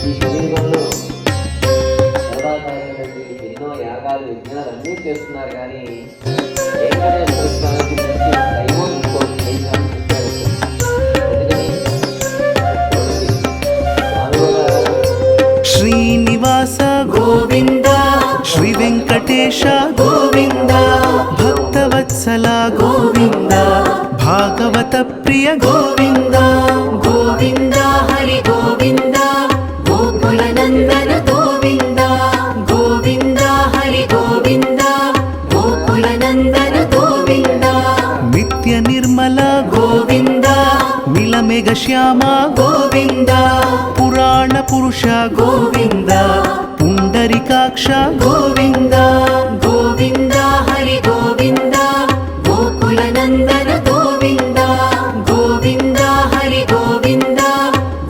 ఈ శరీరంలో సదాచారైనటువంటి ఎన్నో యాగాలు యజ్ఞాలన్నీ చేస్తున్నారు, కానీ వెంకటేశ్వర స్వామికి మించి దైవం ఇంకోటి లేదని చెప్పారు. శ్రీనివాస గోవింద, శ్రీ వెంకటేశ గోవింద, భక్తవత్సల గోవింద, భాగవత ప్రియ గోవింద. గోవింద హరి గోవింద, గోకుల నందన గోవింద. గోవింద హరి గోవింద, గోకుల నందన గోవింద. నిత్య నిర్మల గోవింద, నీలమేఘ శ్యామ గోవింద, పురాణ పురుష గోవింద, పుండరికాక్ష గోవింద. గోవింద హరి గోవింద, గోకుల నందన గోవింద. గోవింద హరి గోవింద,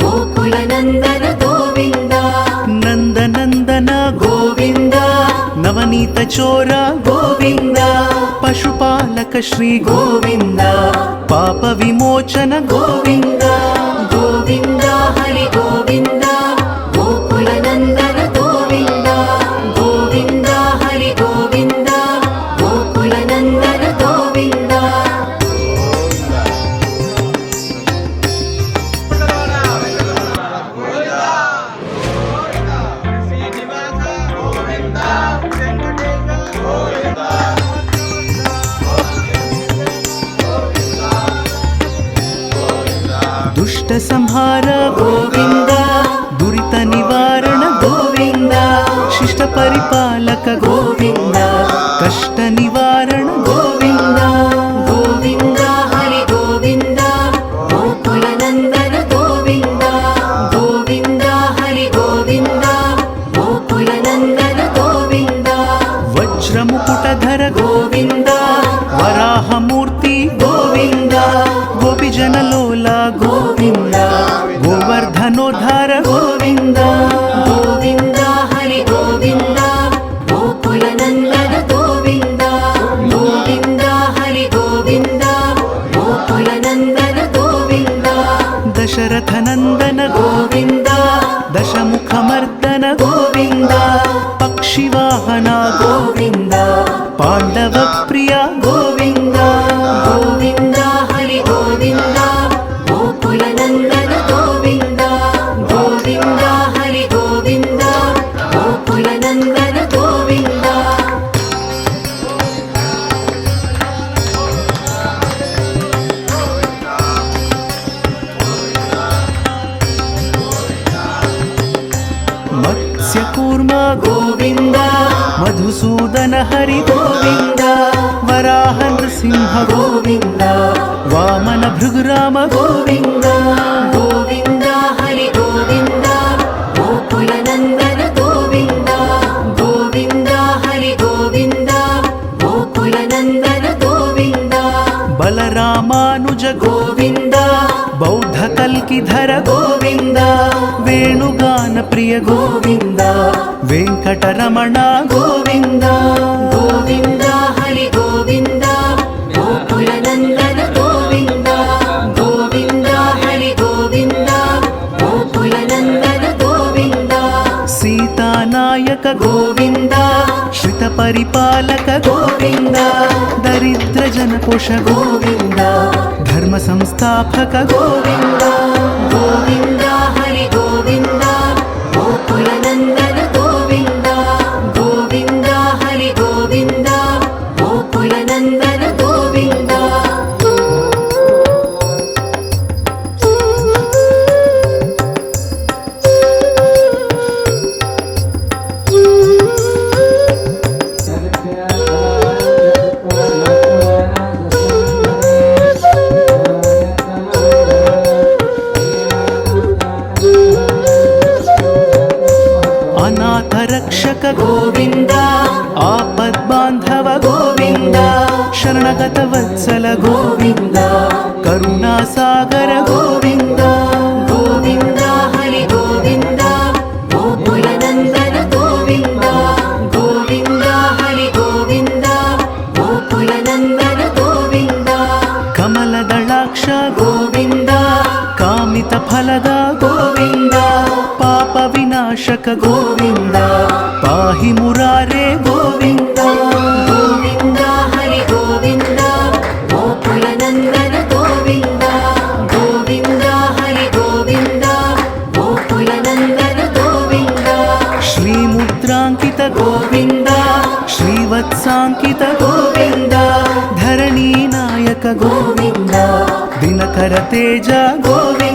గోకుల నందన గోవింద. నందనందన గోవింద, నవనీత చోర గోవింద, పశుపాలక శ్రీ గోవింద, పాప విమోచన గోవింద. గోవింద హరి గోవింద, గోకుల నందన గోవింద. గోవింద హరి గోవింద, గోకుల నందన గోవింద. దుష్ట సంహార గోవింద, దురిత నివారణ గోవింద. శిష్ట పరిపాలక గోవింద, కష్ట నివారణ గోవింద. గోవింద హరి గోవింద, గోకుల నందన గోవింద. గోవింద హరి గోవింద, గోకుల నందన గోవింద. వజ్రముకుటధర గోవింద, వరాహమూర్తి గోవింద. గోపిజనలోల గోవింద, గోవర్ధనోద్ధార గోవింద. గోవింద హరి గోవింద, గోకుల నందన గోవింద. గోవింద హరి గోవింద, గోకుల నందన గోవింద. దశరథ నందన గోవింద, దశముఖమర్దన గోవింద. పక్షివాహన గోవింద, పాండవ ప్రియ గోవింద. గోవింద హరి గోవింద, గోకుల నందన గోవింద. గోవింద హరి గోవింద, గోకుల నందన గోవింద. మత్స్యకూర్మ గోవింద, మధుసూదన హరి గోవింద. వరాహ నృసింహ గోవింద, వామన భృగురామ గోవింద. గోవింద హరి గోవింద, గోకుల నందన గోవింద. గోవింద హరి గోవింద, గోకుల నందన గోవింద. బలరామానుజ గోవింద, బౌద్ధ కల్కిధర గోవింద. వేణుగాన ప్రియ గోవింద, వెంకటరమణ గోవింద. గోవింద హరి గోవింద, గోకుల నందన గోవింద. గోవింద హరి గోవింద, గోకుల నందన గోవింద. సీతానాయక గోవింద, శ్రిత పరిపాలక గోవింద. దరిద్ర జన పోష గోవింద, ధర్మ సంస్థాపక గోవింద. గోవింద హరి గోవింద, గోకుల నందన గోవింద. గోవింద హరి గోవింద, గోకుల నందన గోవింద. అనాథ రక్షక గోవింద, ఆపద్బాంధవ గోవింద. శరణగత వత్సల గోవింద, కరుణాసాగర గోవింద. గోవింద హరి గోవింద, గోకుల నందన గోవింద. గోవింద హరి గోవింద, గోకుల నందన గోవింద. కమలదళాక్ష గోవింద, కామిత ఫలద గోవింద. పాప వినా विनाशक गोविन्द पाहि मुरारे गोविन्द गोविन्द हरि गोविन्द गोकुलनन्दन गोविन्द गोविन्द हरि गोविन्द गोकुलनन्दन गोविन्द श्रीमुद्राङ्कित गोविन्द श्रीवत्साङ्कित गोविन्द धरणीनायक गोविन्द दिनकर तेज गोविन्द